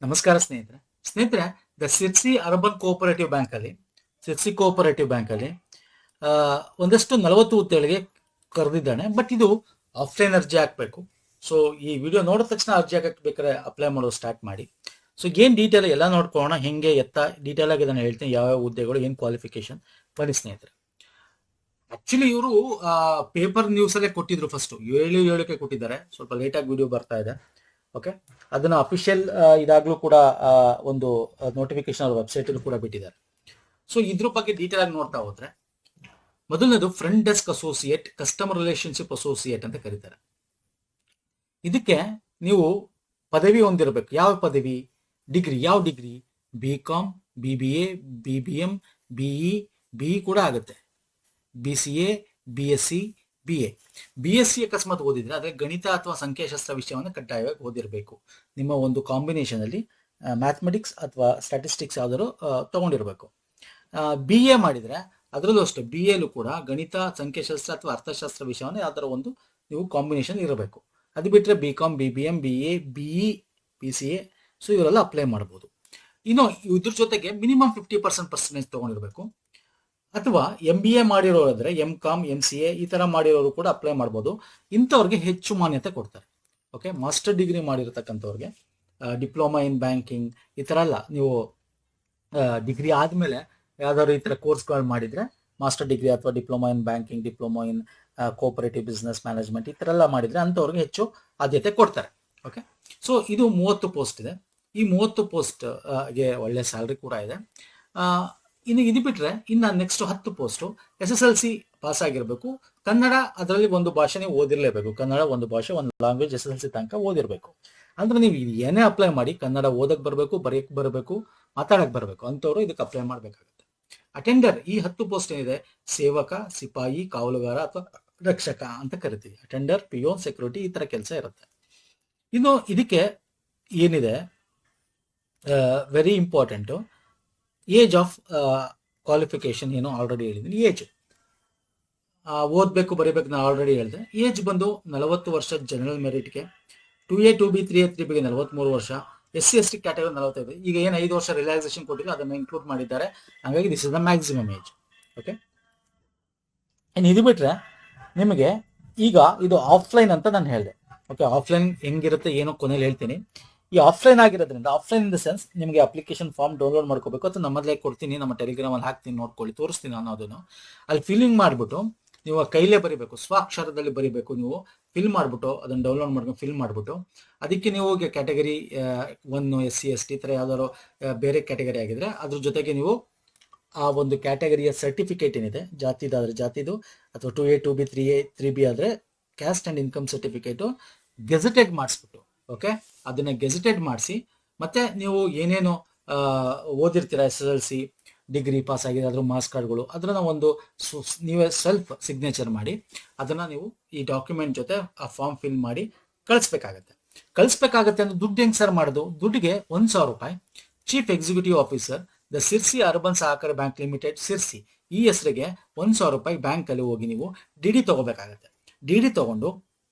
ನಮಸ್ಕಾರ ಸ್ನೇಹಿತರೆ. ಸ್ನೇಹಿತರೆ, the Sirsi urban cooperative bank ಅಲ್ಲಿ ಸಿರ್ಸಿ ಕೋಆಪರೇಟಿವ್ ಬ್ಯಾಂಕ್ ಅಲ್ಲಿ ಒಂದಷ್ಟು 40 ಹುದ್ದೆಗಳಿಗೆ ಕರೆದಿದ್ದಾನೆ. ಬಟ್ ಇದು ಆಫ್ಲೈನ್ ಅರ್ಜಿ ಹಾಕ್ಬೇಕು. ಸೊ ಈ ವಿಡಿಯೋ ನೋಡಿದ ತಕ್ಷಣ ಅರ್ಜಿ ಹಾಕಬೇಕಾದ್ರೆ ಅಪ್ಲೈ ಮಾಡೋದು ಸ್ಟಾರ್ಟ್ ಮಾಡಿ. ಸೊ ಏನ್ ಡೀಟೇಲ್ ಎಲ್ಲ ನೋಡ್ಕೊಳ್ಳೋಣ, ಹೆಂಗೆ ಎತ್ತ ಡೀಟೇಲ್ ಆಗಿ ನಾನು ಹೇಳ್ತೀನಿ, ಯಾವ ಹುದ್ದೆಗಳು, ಏನ್ ಕ್ವಾಲಿಫಿಕೇಶನ್. ಬನ್ನಿ ಸ್ನೇಹಿತರೆ. ಆಕ್ಚುಲಿ ಇವರು ಪೇಪರ್ ನ್ಯೂಸ್ ಅಲ್ಲೇ ಕೊಟ್ಟಿದ್ರು, ಫಸ್ಟ್ 7 ಕೊಟ್ಟಿದ್ದಾರೆ. ಸ್ವಲ್ಪ ಲೇಟ್ ಆಗಿ ವಿಡಿಯೋ ಬರ್ತಾ ಇದೆ. ಓಕೆ, ಅದನ್ನ ಅಫಿಷಿಯಲ್ ಇದಾಗ್ಲೂ ಕೂಡ ಒಂದು ನೋಟಿಫಿಕೇಶನ್ ಅವ್ರ ವೆಬ್ಸೈಟ್ ಅಲ್ಲಿ ಕೂಡ ಬಿಟ್ಟಿದ್ದಾರೆ. ಸೊ ಇದ್ರ ಬಗ್ಗೆ ಡೀಟೇಲ್ ಆಗಿ ನೋಡ್ತಾ ಹೋದ್ರೆ, ಮೊದಲನೇದು front desk associate, customer relationship associate ಅಂತ ಕರೀತಾರೆ. ಇದಕ್ಕೆ ನೀವು ಪದವಿ ಹೊಂದಿರಬೇಕು. ಯಾವ ಪದವಿ? ಡಿಗ್ರಿ. ಯಾವ degree? BCom, BBA, BBM, BE ಕೂಡ ಆಗುತ್ತೆ, BCA, BSc, BSc ಅಕಸ್ಮಾತ್ ಓದಿದ್ರೆ ಅದೇ ಗಣಿತ ಅಥವಾ ಸಂಖ್ಯಾಶಾಸ್ತ್ರ ವಿಷಯವನ್ನು ಕಡ್ಡಾಯವಾಗಿ ಓದಿರಬೇಕು. ನಿಮ್ಮ ಒಂದು ಕಾಂಬಿನೇಷನ್ ಅಲ್ಲಿ ಮ್ಯಾಥಮೆಟಿಕ್ಸ್ ಅಥವಾ ಸ್ಟ್ಯಾಟಿಸ್ಟಿಕ್ಸ್ ಯಾವ್ದಾದ್ರು ತಗೊಂಡಿರ್ಬೇಕು. BA ಮಾಡಿದ್ರೆ ಅದರಲ್ಲೂ ಅಷ್ಟೇ, BAಲು ಕೂಡ ಗಣಿತ, ಸಂಖ್ಯಾಶಾಸ್ತ್ರ ಅಥವಾ ಅರ್ಥಶಾಸ್ತ್ರ ವಿಷಯವನ್ನು ಯಾವ್ದಾರ ಒಂದು ನೀವು ಕಾಂಬಿನೇಷನ್ ಇರಬೇಕು. ಅದು ಬಿಟ್ಟರೆ BCom, BBM, BA, BE, BCA, so ಇವರೆಲ್ಲ ಅಪ್ಲೈ ಮಾಡ್ಬೋದು. ಇನ್ನು ಇದ್ರ ಜೊತೆಗೆ ಮಿನಿಮಮ್ 50% ಪರ್ಸೆಂಟೇಜ್ ತಗೊಂಡಿರ್ಬೇಕು. ಅಥವಾ MBA ಮಾಡಿರೋದ್ರೆ MCom, MCA ಈ ತರ ಮಾಡಿರೋರು ಕೂಡ ಅಪ್ಲೈ ಮಾಡ್ಬೋದು. ಇಂಥವ್ರಿಗೆ ಹೆಚ್ಚು ಮಾನ್ಯತೆ ಕೊಡ್ತಾರೆ. ಓಕೆ, ಮಾಸ್ಟರ್ ಡಿಗ್ರಿ ಮಾಡಿರತಕ್ಕಂಥವ್ರಿಗೆ, ಡಿಪ್ಲೊಮಾ ಇನ್ ಬ್ಯಾಂಕಿಂಗ್ ಈ ತರ ಎಲ್ಲ ನೀವು ಡಿಗ್ರಿ ಆದ್ಮೇಲೆ ಯಾವ್ದಾದ್ರು ಈ ತರ ಕೋರ್ಸ್ಗಳು ಮಾಡಿದ್ರೆ, ಮಾಸ್ಟರ್ ಡಿಗ್ರಿ ಅಥವಾ diploma in banking, diploma in cooperative business management ಈ ತರ ಎಲ್ಲ ಮಾಡಿದ್ರೆ ಅಂಥವ್ರಿಗೆ ಹೆಚ್ಚು ಆದ್ಯತೆ ಕೊಡ್ತಾರೆ. ಓಕೆ, ಸೊ ಇದು 30 ಪೋಸ್ಟ್ ಇದೆ. ಈ 30 ಪೋಸ್ಟ್ ಗೆ ಒಳ್ಳೆ ಸ್ಯಾಲ್ರಿ ಕೂಡ ಇದೆ. ಇನ್ನು ಇದು ಬಿಟ್ರೆ ಇನ್ನು ನೆಕ್ಸ್ಟ್ 10 ಪೋಸ್ಟು SSLC ಪಾಸ್ ಆಗಿರ್ಬೇಕು. ಕನ್ನಡ ಅದರಲ್ಲಿ ಒಂದು ಭಾಷೆ ನೀವು ಓದಿರ್ಲೇಬೇಕು. ಕನ್ನಡ ಒಂದು ಭಾಷೆ, ಒಂದು ಲ್ಯಾಂಗ್ವೇಜ್ SSLC ತನಕ ಓದಿರ್ಬೇಕು. ಅಂದ್ರೆ ನೀವು ಏನೇ ಅಪ್ಲೈ ಮಾಡಿ ಕನ್ನಡ ಓದಕ್ ಬರಬೇಕು, ಬರೆಯಕ್ ಬರಬೇಕು, ಮಾತಾಡಕ್ ಬರಬೇಕು. ಅಂಥವ್ರು ಇದಕ್ಕೆ ಅಪ್ಲೈ ಮಾಡ್ಬೇಕಾಗುತ್ತೆ. ಅಟೆಂಡರ್, ಈ 10 ಪೋಸ್ಟ್ ಏನಿದೆ, ಸೇವಕ, ಸಿಪಾಯಿ, ಕಾವಲುಗಾರ ಅಥವಾ ರಕ್ಷಕ ಅಂತ ಕರಿತೀವಿ. ಅಟೆಂಡರ್, ಪಿಯೋನ್, ಸೆಕ್ಯೂರಿಟಿ ಈ ತರ ಕೆಲಸ ಇರುತ್ತೆ. ಇನ್ನು ಇದಕ್ಕೆ ಏನಿದೆ, very important, age of qualification ಏನು ಆಲ್ರೆಡಿ ಹೇಳಿದ್ದೀನಿ. ಏಜ್ ಓದಬೇಕು, ಬರೀಬೇಕು, ನಾನು ಆಲ್ರೆಡಿ ಹೇಳಿದೆ. ಏಜ್ ಬಂದು 40 ವರ್ಷ ಜನರಲ್ ಮೆರಿಟ್ಗೆ, 2A, 2B, 3A, 3Bಗೆ 43 ವರ್ಷ, SC ST ಕ್ಯಾಟಗರಿ 45. ಈಗ ಏನು 5 ವರ್ಷ ರಿಲ್ಯಾಕ್ಸೇಷನ್ ಕೊಟ್ಟಿದ್ರು ಅದನ್ನು ಇನ್ಕ್ಲೂಡ್ ಮಾಡಿದ್ದಾರೆ. ಹಾಗಾಗಿ this is the maximum age. Okay, ಇನ್ನು ಇದು ಬಿಟ್ರೆ ನಿಮಗೆ ಈಗ ಇದು ಆಫ್ಲೈನ್ ಅಂತ ನಾನು ಹೇಳಿದೆ. ಓಕೆ, ಆಫ್ಲೈನ್ ಹೆಂಗಿರುತ್ತೆ ಏನೋ ಕೊನೆಯಲ್ಲಿ ಹೇಳ್ತೀನಿ. ಈ ಆಫ್ಲೈನ್ ಆಗಿರೋದ್ರಿಂದ, ಆಫ್ಲೈನ್ ಇನ್ ದ ಸೆನ್ಸ್, ನಿಮಗೆ ಅಪ್ಲಿಕೇಶನ್ ಫಾರ್ಮ್ ಡೌನ್ಲೋಡ್ ಮಾಡ್ಕೋಬೇಕು. ಅಥವಾ ನಮ್ಮಲ್ಲೇ ಕೊಡ್ತೀನಿ, ನಮ್ಮ ಟೆಲಿಗ್ರಾಮ್ ಅಲ್ಲಿ ಹಾಕ್ತೀನಿ, ನೋಡ್ಕೊಳ್ಳಿ, ತೋರಿಸ್ತೀನಿ ನಾನು ಅದನ್ನು. ಅಲ್ಲಿ ಫಿಲ್ಲಿಂಗ್ ಮಾಡಿಬಿಟ್ಟು ನೀವು ಕೈಲೇ ಬರಿಬೇಕು, ಸ್ವಾಕ್ಷರದಲ್ಲಿ ಬರಿಬೇಕು. ನೀವು ಫಿಲ್ ಮಾಡಿಬಿಟ್ಟು ಅದನ್ನು ಡೌನ್ಲೋಡ್ ಮಾಡ್ಕೊಂಡು ಫಿಲ್ ಮಾಡಿಬಿಟ್ಟು ಅದಕ್ಕೆ ನೀವು ಕ್ಯಾಟಗರಿ 1 SC ST ಈ ಥರ ಯಾವ್ದಾದ್ರು ಬೇರೆ ಕ್ಯಾಟಗರಿ ಆಗಿದ್ರೆ ಅದ್ರ ಜೊತೆಗೆ ನೀವು ಆ ಒಂದು ಕ್ಯಾಟಗರಿಯ ಸರ್ಟಿಫಿಕೇಟ್ ಏನಿದೆ, ಜಾತಿದಾದ್ರೆ ಜಾತಿದು, ಅಥವಾ 2A, 2B, 3A, 3B ಆದ್ರೆ caste and income certificate gazetted ಮಾಡಿಸ್ಬಿಟ್ಟು, ಓಕೆ, ಅದನ್ನ ಗೆಜೆಟೆಡ್ ಮಾಡಿಸಿ, ಮತ್ತೆ ನೀವು ಏನೇನು ಓದಿರ್ತೀರ, SSLC ಡಿಗ್ರಿ ಪಾಸ್ ಆಗಿದೆ ಅದ್ರ ಮಾರ್ಕ್ಸ್ ಕಾರ್ಡ್ಗಳು, ಅದನ್ನ ಒಂದು ನೀವೇ ಸೆಲ್ಫ್ ಸಿಗ್ನೇಚರ್ ಮಾಡಿ ಅದನ್ನ ನೀವು ಈ ಡಾಕ್ಯುಮೆಂಟ್ ಜೊತೆ ಆ ಫಾರ್ಮ್ ಫಿಲ್ ಮಾಡಿ ಕಳಿಸ್ಬೇಕಾಗತ್ತೆ. ಅಂದ್ರೆ ದುಡ್ಡು ಹೆಂಗ್ ಸರ್ ಮಾಡೋದು? ದುಡ್ಡಿಗೆ 1,000 ರೂಪಾಯಿ chief executive officer the Sirsi urban ಸಹಕಾರಿ ಬ್ಯಾಂಕ್ ಲಿಮಿಟೆಡ್ ಸಿರ್ಸಿ ಈ ಹೆಸರಿಗೆ 1,000 ರೂಪಾಯಿ ಬ್ಯಾಂಕ್ ಅಲ್ಲಿ ಹೋಗಿ ನೀವು DD ತಗೋಬೇಕಾಗತ್ತೆ. DD ತಗೊಂಡು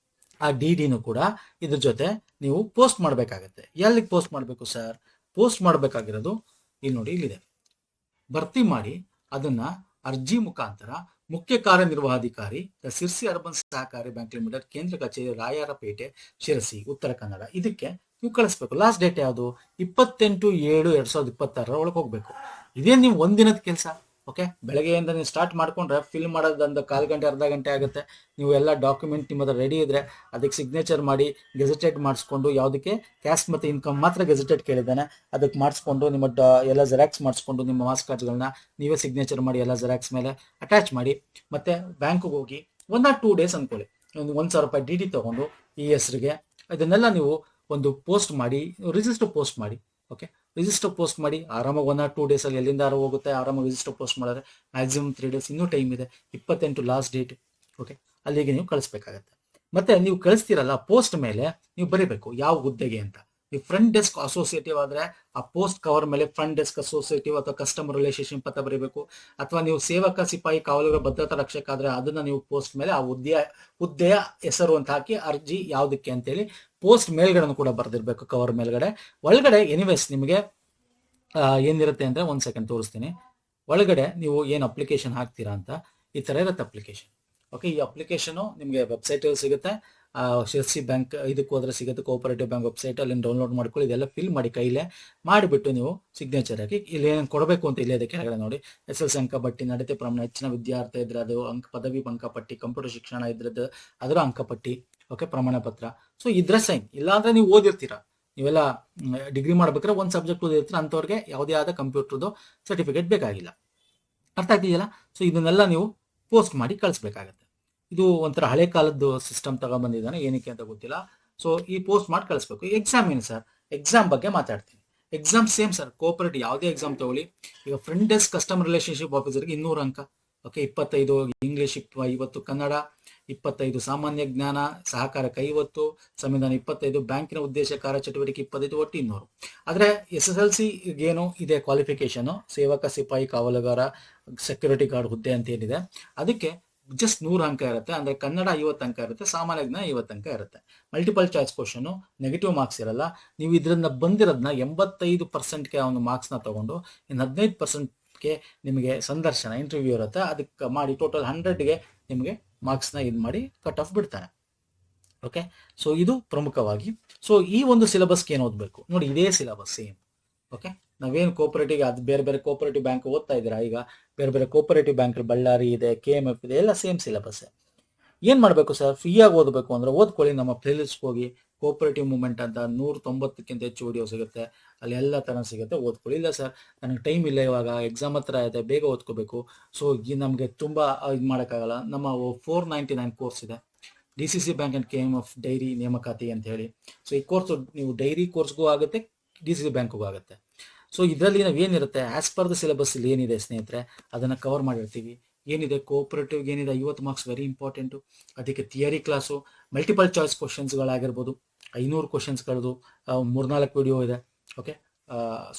ಆ DDನೂ ಕೂಡ ಇದ್ರ ಜೊತೆ ನೀವು ಪೋಸ್ಟ್ ಮಾಡಬೇಕಾಗತ್ತೆ. ಎಲ್ಲಿಗೆ ಪೋಸ್ಟ್ ಮಾಡಬೇಕು ಸರ್? ಪೋಸ್ಟ್ ಮಾಡಬೇಕಾಗಿರೋದು ಇಲ್ಲಿ ನೋಡಿ, ಇಲ್ಲಿದೆ, ಭರ್ತಿ ಮಾಡಿ ಅದನ್ನ ಅರ್ಜಿ ಮುಖಾಂತರ ಮುಖ್ಯ ಕಾರ್ಯನಿರ್ವಹಣಾಧಿಕಾರಿ ಸಿರ್ಸಿ ಅರ್ಬನ್ ಸಹಕಾರಿ ಬ್ಯಾಂಕ್ ಲಿಮಿಟೆಡ್, ಕೇಂದ್ರ ಕಚೇರಿ, ರಾಯರಪೇಟೆ, ಶಿರಸಿ, ಉತ್ತರ ಕನ್ನಡ, ಇದಕ್ಕೆ ನೀವು ಕಳಿಸ್ಬೇಕು. ಲಾಸ್ಟ್ ಡೇಟ್ ಯಾವುದು? 28/7/2026 ಒಳಗೆ ಹೋಗ್ಬೇಕು. ಇದೇ ನೀವು ಒಂದಿನದ ಕೆಲಸ. ಓಕೆ, ಬೆಳಗ್ಗೆಯಿಂದ ನೀವು ಸ್ಟಾರ್ಟ್ ಮಾಡ್ಕೊಂಡ್ರೆ ಫಿಲ್ ಮಾಡೋದಂದು 1/4 ಗಂಟೆ, ಅರ್ಧ ಗಂಟೆ ಆಗುತ್ತೆ. ನೀವು ಎಲ್ಲ ಡಾಕ್ಯುಮೆಂಟ್ ನಿಮ್ಮದು ರೆಡಿ ಇದ್ರೆ ಅದಕ್ಕೆ ಸಿಗ್ನೇಚರ್ ಮಾಡಿ ಗೆಜೆಟೆಡ್ ಮಾಡಿಸ್ಕೊಂಡು, ಯಾವುದಕ್ಕೆ ಕ್ಯಾಸ್ಟ್ ಮತ್ತು ಇನ್ಕಮ್ ಮಾತ್ರ ಗೆಜೆಟೆಡ್ ಕೇಳಿದ್ದಾನೆ, ಅದಕ್ಕೆ ಮಾಡಿಸ್ಕೊಂಡು ನಿಮ್ಮ ಎಲ್ಲ ಜೆರಾಕ್ಸ್ ಮಾಡಿಸ್ಕೊಂಡು ನಿಮ್ಮ ಮಾರ್ಕ್ಸ್ ಕಾರ್ಡ್ಗಳನ್ನ ನೀವೇ ಸಿಗ್ನೇಚರ್ ಮಾಡಿ ಎಲ್ಲ ಜೆರಾಕ್ಸ್ ಮೇಲೆ ಅಟ್ಯಾಚ್ ಮಾಡಿ, ಮತ್ತೆ ಬ್ಯಾಂಕ್ಗೆ ಹೋಗಿ 1 or 2 ಡೇಸ್ ಅನ್ಕೊಳ್ಳಿ, 1,000 ರೂಪಾಯಿ DD ತಗೊಂಡು ಈ ಹೆಸರಿಗೆ ಇದನ್ನೆಲ್ಲ ನೀವು ಒಂದು ಪೋಸ್ಟ್ ಮಾಡಿ, ರಿಜಿಸ್ಟರ್ ಪೋಸ್ಟ್ ಮಾಡಿ. ಓಕೆ, ರಿಜಿಸ್ಟರ್ ಪೋಸ್ಟ್ ಮಾಡಿ ಆರಾಮಾಗಿ 1 or 2 ಡೇಸ್ ಅಲ್ಲಿ ಎಲ್ಲಿಂದ ಹೋಗುತ್ತೆ. ಆರಾಮಾಗಿ ರಿಜಿಸ್ಟರ್ ಪೋಸ್ಟ್ ಮಾಡಿದ್ರೆ ಮ್ಯಾಕ್ಸಿಮಮ್ 3 ಡೇಸ್, ಇನ್ನೂ ಟೈಮ್ ಇದೆ. 28 ಲಾಸ್ಟ್ ಡೇಟ್. ಓಕೆ, ಅಲ್ಲಿಗೆ ನೀವು ಕಳಿಸ್ಬೇಕಾಗತ್ತೆ. ಮತ್ತೆ ನೀವು ಕಳಿಸ್ತೀರಲ್ಲ, ಪೋಸ್ಟ್ ಮೇಲೆ ನೀವು ಬರೀಬೇಕು ಯಾವ ಹುದ್ದೆಗೆ ಅಂತ. ನೀವು ಫ್ರಂಟ್ ಡೆಸ್ಕ್ ಅಸೋಸಿಯೇಟಿವ್ ಆದ್ರೆ ಆ ಪೋಸ್ಟ್ ಕವರ್ ಮೇಲೆ ಫ್ರಂಟ್ ಡೆಸ್ಕ್ ಅಸೋಸಿಯೇಟಿವ್ ಅಥವಾ ಕಸ್ಟಮರ್ ರಿಲೇಶನ್ಶಿಪ್ ಅಂತ ಬರೀಬೇಕು. ಅಥವಾ ನೀವು ಸೇವಕ, ಸಿಪಾಯಿ, ಕಾವಲುಗಾರ, ಭದ್ರತಾ ರಕ್ಷಕ ಆದ್ರೆ ಅದನ್ನ ನೀವು ಪೋಸ್ಟ್ ಮೇಲೆ ಆ ಹುದ್ದೆಯ ಹೆಸರು ಅಂತ ಹಾಕಿ ಅರ್ಜಿ ಯಾವುದಕ್ಕೆ ಅಂತೇಳಿ ಪೋಸ್ಟ್ ಮೇಲ್ಗಡೆ ಕೂಡ ಬರೆದಿರ್ಬೇಕು, ಕವರ್ ಮೇಲ್ಗಡೆ. ಒಳಗಡೆ ಎನಿವೇಸ್ ನಿಮಗೆ ಏನಿರುತ್ತೆ ಅಂದ್ರೆ ಒಂದ್ ಸೆಕೆಂಡ್ ತೋರಿಸ್ತೀನಿ. ಒಳಗಡೆ ನೀವು ಏನು ಅಪ್ಲಿಕೇಶನ್ ಹಾಕ್ತೀರಾ ಅಂತ ಈ ತರ ಇರುತ್ತೆ ಅಪ್ಲಿಕೇಶನ್. ಓಕೆ, ಈ ಅಪ್ಲಿಕೇಶನ್ ನಿಮಗೆ ವೆಬ್ಸೈಟ್ ಸಿಗುತ್ತೆ. ಶಿರ್ಸಿ ಬ್ಯಾಂಕ್ ಇದಕ್ಕೆ ಹೋದ್ರೆ ಸಿಗುತ್ತೆ, ಕೋಆಪರೇಟಿವ್ ಬ್ಯಾಂಕ್ ವೆಬ್ಸೈಟ್, ಅಲ್ಲಿ ಡೌನ್ಲೋಡ್ ಮಾಡ್ಕೊಳ್ಳಿ. ಇದೆಲ್ಲ ಫಿಲ್ ಮಾಡಿ ಕೈಲೇ ಮಾಡಿಬಿಟ್ಟು ನೀವು ಸಿಗ್ನೇಚರ್ ಹಾಕಿ ಇಲ್ಲಿ ಏನು ಕೊಡಬೇಕು ಅಂತ ಇಲ್ಲೇ ಕೆಳಗಡೆ ನೋಡಿ, SSLC ಅಂಕಪಟ್ಟಿ, ನಡತೆ ಪ್ರಮಾಣ, ಹೆಚ್ಚಿನ ವಿದ್ಯಾರ್ಥಿ ಇದ್ರೆ ಅದು ಪದವಿ ಅಂಕಪಟ್ಟಿ, ಕಂಪ್ಯೂಟರ್ ಶಿಕ್ಷಣ ಇದ್ರದ್ದು ಅದರ ಅಂಕಪಟ್ಟಿ, ಓಕೆ, ಪ್ರಮಾಣ ಪತ್ರ. ಸೊ ಇದ್ರ ಸೈನ್. ಇಲ್ಲಾಂದ್ರೆ ನೀವು ಓದಿರ್ತೀರಾ, ನೀವೆಲ್ಲ ಡಿಗ್ರಿ ಮಾಡ್ಬೇಕಾದ್ರೆ ಒಂದು ಸಬ್ಜೆಕ್ಟ್ ಓದಿರ್ತೀರ, ಅಂಥವ್ರಿಗೆ ಯಾವುದೇ ಆದ ಕಂಪ್ಯೂಟರ್ದು ಸರ್ಟಿಫಿಕೇಟ್ ಬೇಕಾಗಿಲ್ಲ. ಅರ್ಥ ಆಗ್ತಿದೆಯಲ್ಲ? ಸೊ ಇದನ್ನೆಲ್ಲ ನೀವು ಪೋಸ್ಟ್ ಮಾಡಿ ಕಳಿಸ್ಬೇಕಾಗತ್ತೆ. ಇದು ಒಂಥರ ಹಳೆ ಕಾಲದ್ದು ಸಿಸ್ಟಮ್ ತಗೊಂಡ್ಬಂದಿದ್ದಾನೆ, ಏನಕ್ಕೆ ಅಂತ ಗೊತ್ತಿಲ್ಲ. ಸೊ ಈ ಪೋಸ್ಟ್ ಮಾಡಿ ಕಳಿಸ್ಬೇಕು. ಎಕ್ಸಾಮ್ ಏನು ಸರ್? ಎಕ್ಸಾಮ್ ಬಗ್ಗೆ ಮಾತಾಡ್ತೀನಿ. ಎಕ್ಸಾಮ್ ಸೇಮ್ ಸರ್, ಕೋಆಪರೇಟಿವ್ ಯಾವುದೇ ಎಕ್ಸಾಮ್ ತಗೊಳ್ಳಿ. ಈಗ ಫ್ರಂಟ್ ಡೆಸ್ಕ್ ಕಸ್ಟಮರ್ ರಿಲೇಶನ್ಶಿಪ್ ಆಫೀಸರ್ಗೆ 200 ಅಂಕ, ಓಕೆ, 25 ಇಂಗ್ಲಿಷ್, 50 ಕನ್ನಡ, 25 ಸಾಮಾನ್ಯ ಜ್ಞಾನ, ಸಹಕಾರಕ್ಕೆ 50, ಸಂವಿಧಾನ 25, ಬ್ಯಾಂಕಿನ ಉದ್ದೇಶ ಕಾರ್ಯಚಟುವಟಿಕೆ 25, ಒಟ್ಟು 200. ಆದ್ರೆ SSLC ಏನು ಇದೆ ಕ್ವಾಲಿಫಿಕೇಶನ್, ಸೇವಕ, ಸಿಪಾಯಿ, ಕಾವಲುಗಾರ, ಸೆಕ್ಯೂರಿಟಿ ಗಾರ್ಡ್ ಹುದ್ದೆ ಅಂತ ಏನಿದೆ ಅದಕ್ಕೆ ಜಸ್ಟ್ 100 ಅಂಕ ಇರುತ್ತೆ. ಅಂದ್ರೆ ಕನ್ನಡ 50 ಅಂಕ ಇರುತ್ತೆ, ಸಾಮಾನ್ಯ ಜ್ಞಾನ 50 ಅಂಕ ಇರುತ್ತೆ. Multiple choice question, negative marks ಇರಲ್ಲ. ನೀವು ಇದರಿಂದ ಬಂದಿರೋದನ್ನ 85%ಗೆ ಒಂದು ಮಾರ್ಕ್ಸ್ನ ತಗೊಂಡು ಇನ್ನು 15%ಗೆ ನಿಮಗೆ ಸಂದರ್ಶನ, ಇಂಟರ್ವ್ಯೂ ಇರುತ್ತೆ. ಅದಕ್ಕೆ ಮಾಡಿ ಟೋಟಲ್ 100ಗೆ ನಿಮಗೆ ಮಾರ್ಕ್ಸ್ನ ಇದು ಮಾಡಿ ಕಟ್ ಆಫ್ ಬಿಡ್ತಾನೆ. ಓಕೆ, ಸೊ ಇದು ಪ್ರಮುಖವಾಗಿ. ಸೊ ಈ ಒಂದು ಸಿಲೆಬಸ್ಗೆ ಏನು ಓದಬೇಕು ನೋಡಿ, ಇದೇ ಸಿಲೆಬಸ್ ಸೇಮ್. ಓಕೆ, ನಾವೇನು ಕೋಆಪರೇಟಿವ್ ಅದು ಬೇರೆ ಬೇರೆ ಕೋಆಪರೇಟಿವ್ ಬ್ಯಾಂಕ್ ಓದ್ತಾ ಇದ್ದೀರಾ, ಈಗ ಬೇರೆ ಬೇರೆ ಕೋಆಪರೇಟಿವ್ ಬ್ಯಾಂಕ್ ಬಳ್ಳಾರಿ ಇದೆ, KMF ಇದೆ, ಎಲ್ಲ ಸೇಮ್ ಸಿಲೆಬಸ್. ಏನ್ ಮಾಡಬೇಕು ಸರ್? ಫ್ರೀಯಾಗಿ ಓದಬೇಕು ಅಂದ್ರೆ ಓದ್ಕೊಳ್ಳಿ, ನಮ್ಮ ಪ್ಲೇಲಿಸ್ಟ್ ಹೋಗಿ ಕೋಆಪರೇಟಿವ್ ಮೂವ್ಮೆಂಟ್ ಅಂತ 190ಕ್ಕಿಂತ ಹೆಚ್ಚು ವಿಡಿಯೋ ಸಿಗುತ್ತೆ, ಅಲ್ಲಿ ಎಲ್ಲ ತರ ಸಿಗುತ್ತೆ, ಓದ್ಕೊಳ್ಳಿ. ಇಲ್ಲ ಸರ್ ನನಗೆ ಟೈಮ್ ಇಲ್ಲ, ಇವಾಗ ಎಕ್ಸಾಮ್ ಹತ್ರ ಇದೆ, ಬೇಗ ಓದ್ಕೋಬೇಕು, ಸೊ ನಮಗೆ ತುಂಬಾ ಇದು ಮಾಡೋಕ್ಕಾಗಲ್ಲ. ನಮ್ಮ 499 ಕೋರ್ಸ್ ಇದೆ, DCC bank and KMF dairy ನೇಮಕಾತಿ ಅಂತ ಹೇಳಿ. ಸೊ ಈ ಕೋರ್ಸ್ ನೀವು ಡೈರಿ ಕೋರ್ಸ್ಗೂ ಆಗುತ್ತೆ, DCC ಬ್ಯಾಂಕ್ಗೂ ಆಗುತ್ತೆ. ಸೊ ಇದರಲ್ಲಿ ನಾವೇನಿರುತ್ತೆ ಆಸ್ ಪರ್ ದ ಸಿಲೆಬಸ್ ಇಲ್ಲಿ ಏನಿದೆ ಸ್ನೇಹಿತರೆ ಅದನ್ನ ಕವರ್ ಮಾಡಿರ್ತೀವಿ. ಏನಿದೆ ಕೋಆಪರೇಟಿವ್ ಏನಿದೆ 50 ಮಾರ್ಕ್ಸ್ ವೆರಿ ಇಂಪಾರ್ಟೆಂಟು. ಅದಕ್ಕೆ ಥಿಯರಿ ಕ್ಲಾಸು, ಮಲ್ಟಿಪಲ್ ಚಾಯ್ಸ್ ಕ್ವಶನ್ಸ್ಗಳಾಗಿರ್ಬೋದು, 500 ಕ್ವಶನ್ಸ್ಗಳದ್ದು 3-4 ವಿಡಿಯೋ ಇದೆ. ಓಕೆ,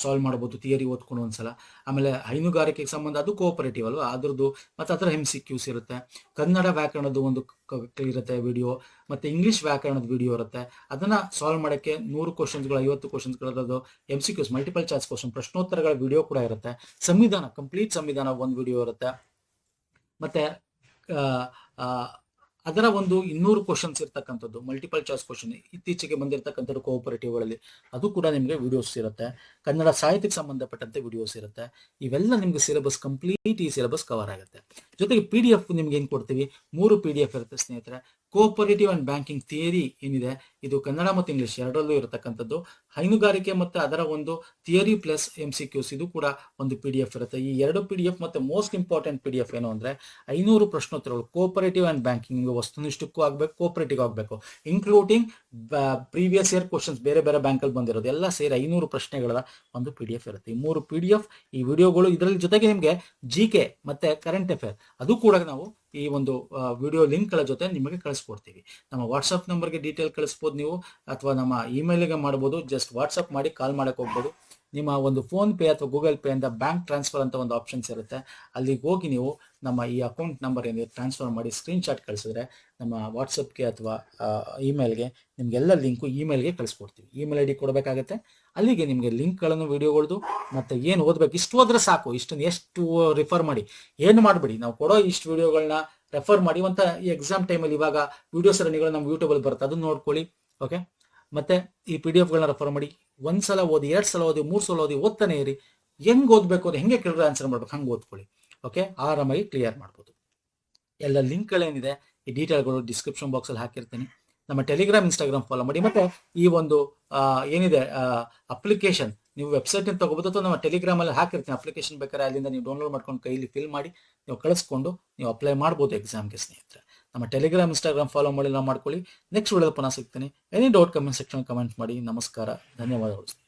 ಸಾಲ್ವ್ ಮಾಡ್ಬೋದು ಥಿಯರಿ ಓದ್ಕೊಂಡು ಒಂದ್ಸಲ. ಆಮೇಲೆ ಹೈನುಗಾರಿಕೆಗೆ ಸಂಬಂಧ, ಅದು ಕೋಆಪರೇಟಿವ್ ಅಲ್ವಾ, ಅದ್ರದ್ದು ಮತ್ತೆ ಅದರ MCQs ಇರುತ್ತೆ. ಕನ್ನಡ ವ್ಯಾಕರಣದ ಒಂದು ಇರುತ್ತೆ ವಿಡಿಯೋ, ಮತ್ತೆ ಇಂಗ್ಲಿಷ್ ವ್ಯಾಕರಣದ ವಿಡಿಯೋ ಇರುತ್ತೆ. ಅದನ್ನ ಸಾಲ್ವ್ ಮಾಡೋಕ್ಕೆ 100 ಕ್ವಶನ್ಸ್ಗಳು, 50 ಕ್ವಶನ್ಸ್ಗಳದ್ದು MCQs, ಮಲ್ಟಿಪಲ್ ಚಾಯ್ಸ್ ಕ್ವಶನ್, ಪ್ರಶ್ನೋತ್ತರಗಳ ವಿಡಿಯೋ ಕೂಡ ಇರುತ್ತೆ. ಸಂವಿಧಾನ, ಕಂಪ್ಲೀಟ್ ಸಂವಿಧಾನ ಒಂದು ವಿಡಿಯೋ ಇರುತ್ತೆ. ಮತ್ತೆ ಅದರ ಒಂದು 200 ಕ್ವಶನ್ಸ್ ಇರ್ತಕ್ಕಂಥದ್ದು ಮಲ್ಟಿಪಲ್ ಚಾಯ್ಸ್ ಕ್ವಶನ್ ಇತ್ತೀಚೆಗೆ ಬಂದಿರತಕ್ಕಂಥದ್ದು ಕೋಆಪರೇಟಿವ್ಗಳಲ್ಲಿ, ಅದು ಕೂಡ ನಿಮಗೆ ವಿಡಿಯೋಸ್ ಇರುತ್ತೆ. ಕನ್ನಡ ಸಾಹಿತ್ಯಕ್ಕೆ ಸಂಬಂಧಪಟ್ಟಂತೆ ವಿಡಿಯೋಸ್ ಇರುತ್ತೆ. ಇವೆಲ್ಲ ನಿಮಗೆ ಸಿಲೆಬಸ್ ಕಂಪ್ಲೀಟ್ ಈ ಸಿಲೆಬಸ್ ಕವರ್ ಆಗುತ್ತೆ. ಜೊತೆಗೆ PDF ನಿಮ್ಗೆ ಏನು ಕೊಡ್ತೀವಿ, 3 PDF ಇರುತ್ತೆ ಸ್ನೇಹಿತರೆ. ಕೋಆಪರೇಟಿವ್ ಅಂಡ್ ಬ್ಯಾಂಕಿಂಗ್ ಥಿಯರಿ ಏನಿದೆ ಇದು ಕನ್ನಡ ಮತ್ತು ಇಂಗ್ಲಿಷ್ ಎರಡರಲ್ಲೂ ಇರತಕ್ಕಂಥದ್ದು. ಹೈನುಗಾರಿಕೆ ಮತ್ತೆ ಅದರ ಒಂದು ಥಿಯರಿ ಪ್ಲಸ್ MCQs ಇದು ಕೂಡ ಒಂದು PDF ಇರುತ್ತೆ. ಈ 2 PDF ಮತ್ತೆ ಮೋಸ್ಟ್ ಇಂಪಾರ್ಟೆಂಟ್ PDF ಏನು ಅಂದ್ರೆ 500 ಪ್ರಶ್ನೋತ್ತರಗಳು ಕೋಆಪರೇಟಿವ್ ಅಂಡ್ ಬ್ಯಾಂಕಿಂಗ್ ವಸ್ತುನಿಷ್ಠಕ್ಕೂ ಆಗ್ಬೇಕು, ಕೋಆಪರೇಟಿವ್ ಆಗಬೇಕು, ಇನ್ಕ್ಲೂಡಿಂಗ್ ಪ್ರೀವಿಯಸ್ ಇಯರ್ ಕ್ವಶನ್ಸ್ ಬೇರೆ ಬೇರೆ ಬ್ಯಾಂಕಲ್ಲಿ ಬಂದಿರೋದು ಎಲ್ಲ ಸೇರಿ 500 ಪ್ರಶ್ನೆಗಳ ಒಂದು PDF ಇರುತ್ತೆ. ಈ 3 PDF, ಈ ವಿಡಿಯೋಗಳು, ಇದರಲ್ಲಿ ಜೊತೆಗೆ ನಿಮಗೆ GK ಮತ್ತೆ ಕರೆಂಟ್ ಅಫೇರ್ ಅದು ಕೂಡ ನಾವು ಈ ಒಂದು ವಿಡಿಯೋ ಲಿಂಕ್ಗಳ ಜೊತೆ ನಿಮಗೆ ಕಳಿಸ್ಕೊಡ್ತೀವಿ. ನಮ್ಮ ವಾಟ್ಸಪ್ ನಂಬರ್ಗೆ ಡೀಟೇಲ್ ಕಳಿಸ್ಬೋದು ನೀವು, ಅಥವಾ ನಮ್ಮ ಇಮೇಲ್ಗೆ ಮಾಡ್ಬೋದು. ಜಸ್ಟ್ ವಾಟ್ಸಪ್ ಮಾಡಿ ಕಾಲ್ ಮಾಡಕ್ಕೆ ಹೋಗ್ಬೋದು. ನಿಮ್ಮ ಒಂದು ಫೋನ್ ಪೇ ಅಥವಾ ಗೂಗಲ್ ಪೇ ಇಂದ ಬ್ಯಾಂಕ್ ಟ್ರಾನ್ಸ್ಫರ್ ಅಂತ ಒಂದು ಆಪ್ಷನ್ಸ್ ಇರುತ್ತೆ, ಅಲ್ಲಿಗೆ ಹೋಗಿ ನೀವು ನಮ್ಮ ಈ ಅಕೌಂಟ್ ನಂಬರ್ ಏನಿದೆ ಟ್ರಾನ್ಸ್ಫರ್ ಮಾಡಿ ಸ್ಕ್ರೀನ್ಶಾಟ್ ಕಳಿಸಿದ್ರೆ ನಮ್ಮ ವಾಟ್ಸಪ್ಗೆ ಅಥವಾ ಇಮೇಲ್ಗೆ ನಿಮಗೆಲ್ಲ ಲಿಂಕು ಇಮೇಲ್ಗೆ ಕಳಿಸ್ಕೊಡ್ತೀವಿ. ಇಮೇಲ್ ID ಕೊಡಬೇಕಾಗತ್ತೆ, ಅಲ್ಲಿಗೆ ನಿಮಗೆ ಲಿಂಕ್ಗಳನ್ನು, ವಿಡಿಯೋಗಳದ್ದು ಮತ್ತೆ ಏನು ಓದಬೇಕು ಇಷ್ಟು ಹೋದ್ರೆ ಸಾಕು. ಇಷ್ಟನ್ನು ಎಷ್ಟು ರಿಫರ್ ಮಾಡಿ ಏನು ಮಾಡಬೇಡಿ, ನಾವು ಕೊಡೋ ಇಷ್ಟು ವಿಡಿಯೋಗಳನ್ನ ರೆಫರ್ ಮಾಡಿ. ಅಂತ ಈ ಎಕ್ಸಾಮ್ ಟೈಮಲ್ಲಿ ಇವಾಗ ವಿಡಿಯೋ ಸರಣಿಗಳು ನಮ್ಮ ಯೂಟ್ಯೂಬಲ್ಲಿ ಬರುತ್ತೆ, ಅದನ್ನು ನೋಡ್ಕೊಳ್ಳಿ. ಓಕೆ, ಮತ್ತೆ ಈ PDF ಗಳನ್ನ ರೆಫರ್ ಮಾಡಿ. ಒಂದ್ಸಲ ಓದಿ, 2 ಸಲ ಓದಿ, 3 ಸಲ ಓದಿ, ಓದ್ತಾನೆ ಇರಿ. ಹೆಂಗ್ ಓದ್ಬೇಕು ಅಂದ್ರೆ ಹೆಂಗೆ ಕೇಳಿದ್ರೆ ಆನ್ಸರ್ ಮಾಡ್ಬೇಕು ಹಂಗೆ ಓದ್ಕೊಳ್ಳಿ. ಓಕೆ, ಆರಾಮಾಗಿ ಕ್ಲಿಯರ್ ಮಾಡ್ಬೋದು. ಎಲ್ಲ ಲಿಂಕ್ಗಳೇನಿದೆ ಈ ಡೀಟೇಲ್ಗಳು ಡಿಸ್ಕ್ರಿಪ್ಷನ್ ಬಾಕ್ಸಲ್ಲಿ ಹಾಕಿರ್ತೀನಿ. ನಮ್ಮ ಟೆಲಿಗ್ರಾಮ್, ಇನ್ಸ್ಟಾಗ್ರಾಮ್ ಫಾಲೋ ಮಾಡಿ. ಮತ್ತೆ ಈ ಒಂದು ಏನಿದೆ ಅಪ್ಲಿಕೇಶನ್ ನೀವು ವೆಬ್ಸೈಟ್ ನಿಂದ ತಗೋಬಹುದು, ಅಥವಾ ನಮ್ಮ ಟೆಲಿಗ್ರಾಮ್ ಅಲ್ಲಿ ಹಾಕಿರ್ತೀನಿ ಅಪ್ಲಿಕೇಶನ್. ಬೇಕಾದ್ರೆ ಅಲ್ಲಿಂದ ನೀವು ಡೌನ್ಲೋಡ್ ಮಾಡ್ಕೊಂಡು ಕೈಲಿ ಫಿಲ್ ಮಾಡಿ ನೀವು ಕಳಿಸ್ಕೊಂಡು ನೀವು ಅಪ್ಲೈ ಮಾಡ್ಬೋದು ಎಕ್ಸಾಮ್ಗೆ ಸ್ನೇಹಿತರೆ. ನಮ್ಮ ಟೆಲಿಗ್ರಾಮ್, ಇನ್ಸ್ಟಾಗ್ರಾಮ್ ಫಾಲೋ ಮಾಡಿ ಮಾಡ್ಕೊಳ್ಳಿ. ನೆಕ್ಸ್ಟ್ ವಿಡಿಯೋದಲ್ಲಿ ಪುನಃ ಸಿಗ್ತೀನಿ. Any doubt comment section comment ಮಾಡಿ. ನಮಸ್ಕಾರ, ಧನ್ಯವಾದಗಳು.